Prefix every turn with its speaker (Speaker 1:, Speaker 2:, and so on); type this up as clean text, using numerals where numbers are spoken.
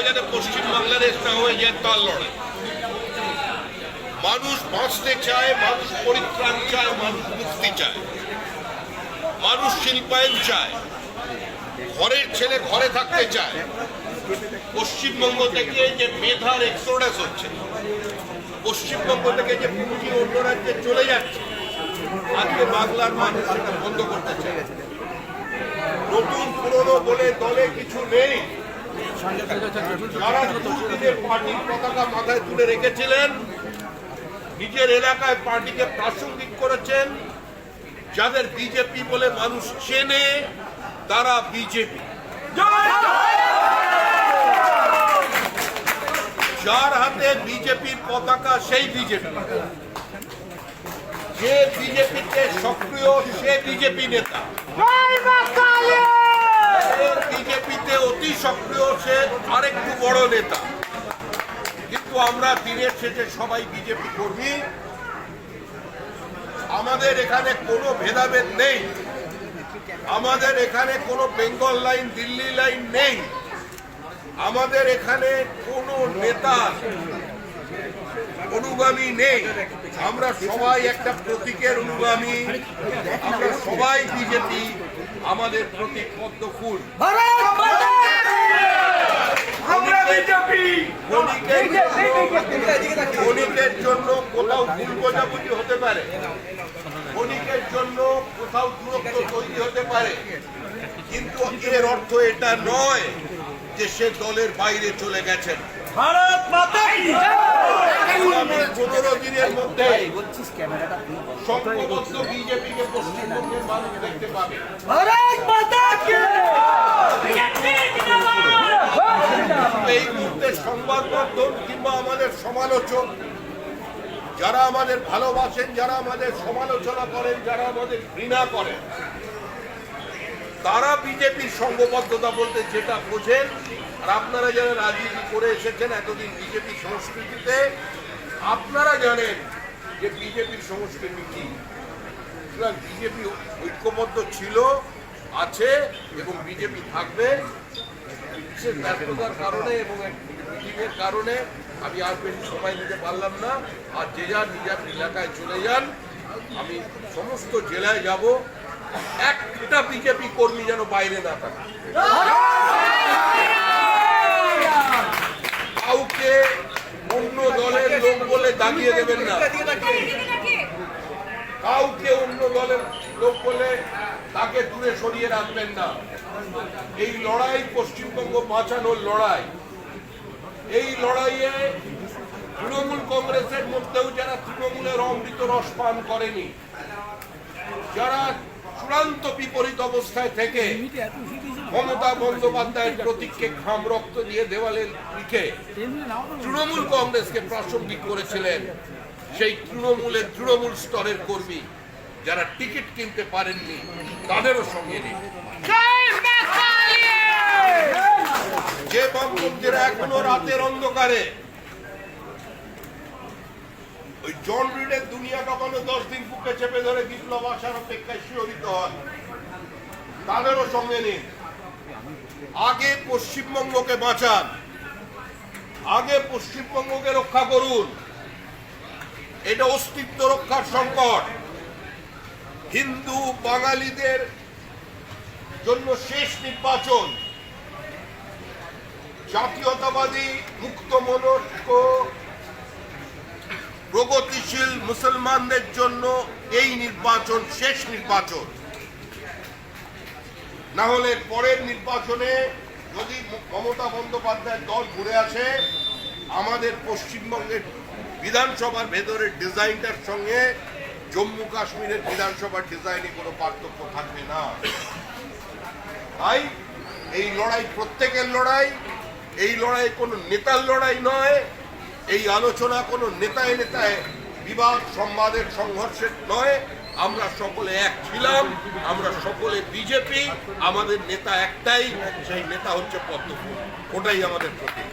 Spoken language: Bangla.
Speaker 1: যাতে পশ্চিম বাংলাদেশ না হয়ে যায় তার লড়াই। মানুষ বাঁচতে চায়, মানুষ পরিত্রাণ চায়, মানুষ মুক্তি চায়, মানুষ শিল্পায়ন চায়, ঘরের ছেলে ঘরে থাকতে চায়। পশ্চিমবঙ্গ থেকে যে মেধার এক্সোডাস হচ্ছে, পশ্চিমবঙ্গ থেকে যে পুঁজি অন্য রাজ্যে চলে যাচ্ছে, আজকে বাংলার মানুষ সেটা বন্ধ করতে চায়। নতুন পুরনো বলে দলে কিছু নেই। যারা দুদিনের পার্টির পতাকা মাথায় তুলে রেখেছিলেন, নিজের এলাকায় পার্টিকে প্রাসঙ্গিক করেছেন, যাদের বিজেপি বলে মানুষ চেনে, তারা বিজেপি। যার হাতে বিজেপির পতাকা সেই বিজেপি। যে বিজেপিতে সক্রিয় সে বিজেপি নেতা, বিজেপিতে অতি সক্রিয় সে আরেকটু বড় নেতা। কিন্তু আমরা দিনের শেষে সবাই বিজেপি কর্মী। আমাদের এখানে কোনো ভেদাভেদ নেই, আমাদের এখানে কোনো বেঙ্গল লাইন দিল্লি লাইন নেই, আমাদের এখানে কোনো নেতার অনুগামী নেই। আমরা সবাই একটা প্রতীকের অনুগামী, আমরা সবাই বিজেপি। আমাদের প্রতীক পদ্ম ফুল। ক্ষণিকের জন্য কোথাও ভুল বোঝাবুঝি হতে পারে, ক্ষণিকের জন্য কোথাও দূরত্ব তৈরি হতে পারে, কিন্তু এর অর্থ এটা নয় যে সে দলের বাইরে চলে গেছেন। 15 দিনের মধ্যে সংঘবদ্ধ বিজেপিকে পশ্চিমবঙ্গের মানুষ দেখতে পাবে। এই মুহূর্তে সংবাদ মাধ্যম কিংবা আমাদের সমালোচক, যারা আমাদের ভালোবাসেন, যারা আমাদের সমালোচনা করেন, যারা আমাদের ঘৃণা করেন, তারা বিজেপির সংঘবদ্ধতা বলতে যেটা বোঝেন, আর আপনারা যারা রাজনীতি করে এসেছেন এতদিন বিজেপি সংস্কৃতিতে, আপনারা জানেন যে বিজেপির সংস্কৃতি কি। বিজেপি ঐক্যবদ্ধ ছিল, আছে এবং বিজেপি থাকবে। বিশেষ ব্যস্ততার কারণে এবং মিটিংয়ের কারণে আমি আর বেশি সময় নিতে পারলাম না। আর যে যার নিজের এলাকায় চলে যান, আমি সমস্ত জেলায় যাব। একটা বিজেপি কর্মী যেন বাইরে না থাকে। কাউকে অন্য দলের লোক বলে দাগিয়ে দেবেন না, কাউকে অন্য দলের লোক বলে তাকে দূরে সরিয়ে রাখবেন না। এই লড়াই পশ্চিমবঙ্গ বাঁচানোর লড়াই। এই লড়াইয়ে তৃণমূল কংগ্রেসের মধ্যেও যারা তৃণমূলের অমৃত রস পান করেনি, যারা চূড়ান্ত বিপরীত অবস্থায় থেকে মমতা বন্দ্যোপাধ্যায়ের প্রতীককে ঘাম রক্ত দিয়ে দেওয়ালে লিখে তৃণমূল কংগ্রেসকে প্রাসঙ্গিক করেছিলেন, সেই তৃণমূল স্তরের কর্মী যারা টিকিট কিনতে পারেননি, তাদেরও সঙ্গে নিন। যে বামপন্থীরা এখনো রাতের অন্ধকারে ওই জন রিডের দুনিয়া কাঁপানো 10 দিন বুকে চেপে ধরে বিপ্লব আসার অপেক্ষায় শিহরিত হন, তাদেরও সঙ্গে নিন। আগে পশ্চিমবঙ্গকে বাঁচান, আগে পশ্চিমবঙ্গকে রক্ষা করুন। এটা অস্তিত্ব রক্ষার সংকট। হিন্দু বাঙালিদের জন্য শেষ নির্বাচন। জাতীয়তাবাদী মুক্ত মনস্ক প্রগতিশীল মুসলমানদের জন্য এই নির্বাচন শেষ নির্বাচন। না হলে পরের নির্বাচনে যদি মমতা বন্দ্যোপাধ্যায়ের দল ঘুরে আসে, আমাদের পশ্চিমবঙ্গের বিধানসভার ভেতরের ডিজাইনটার সঙ্গে জম্মু কাশ্মীরের বিধানসভার ডিজাইনে কোনো পার্থক্য থাকবে না। তাই এই লড়াই প্রত্যেকের লড়াই। এই লড়াই কোনো নেতার লড়াই নয়। এই আলোচনা কোনো নেতায় নেতায় বিবাদ সংবাদের সংঘর্ষের নয়। আমরা সকলে এক ছিলাম, আমরা সকলে বিজেপি। আমাদের নেতা একটাই, সেই নেতা হচ্ছে পদ্ম ফুল। ওটাই আমাদের প্রতীক।